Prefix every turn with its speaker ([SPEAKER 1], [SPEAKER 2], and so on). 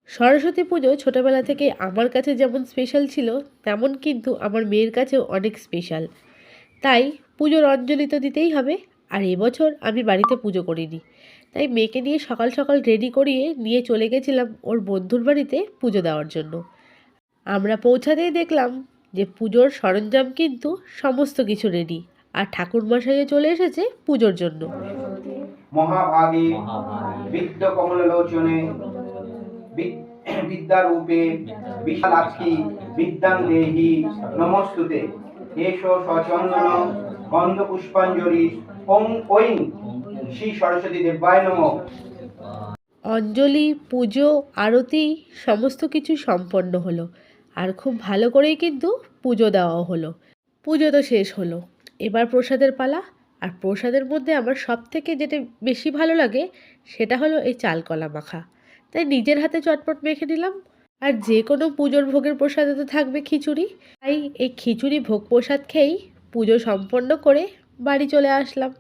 [SPEAKER 1] সরস্বতী পুজো ছোটোবেলা থেকে আমার কাছে যেমন স্পেশাল ছিল, তেমন কিন্তু আমার মেয়ের কাছেও অনেক স্পেশাল। তাই পুজোর অঞ্জলি তো দিতেই হবে। আর এবছর আমি বাড়িতে পুজো করিনি, তাই মেয়েকে নিয়ে সকাল সকাল রেডি করিয়ে নিয়ে চলে গেছিলাম ওর বন্ধুর বাড়িতে পুজো দেওয়ার জন্য। আমরা পৌঁছাতেই দেখলাম যে পুজোর সরঞ্জাম কিন্তু সমস্ত কিছু রেডি, আর ঠাকুরমশাইও চলে এসেছে পুজোর জন্য।
[SPEAKER 2] মহাভাগে বিদ্য কমললোচনে বিদ্যারূপে বিশালাক্ষী বিদ্যাং দেহি নমস্তুতে এষো সচন্দন গন্ধ পুষ্পাঞ্জলি ওং ঐং শ্রী সরস্বতী দেবায় নমঃ।
[SPEAKER 1] অঞ্জলি, পুজো, আরতি সমস্ত কিছু সম্পন্ন হলো, আর খুব ভালো করেই কিন্তু পুজো দেওয়াও হলো। পুজো তো শেষ হলো, এবার প্রসাদের পালা। আর প্রসাদের মধ্যে আমার সব থেকে যেটা বেশি ভালো লাগে সেটা হলো এই চালকলা মাখা। তাই নিজের হাতে চটপট মেখে নিলাম। আর যে কোনো পুজোর ভোগের প্রসাদে তো থাকবে খিচুড়ি, তাই এই খিচুড়ি ভোগ প্রসাদ খেয়েই পুজো সম্পন্ন করে বাড়ি চলে আসলাম।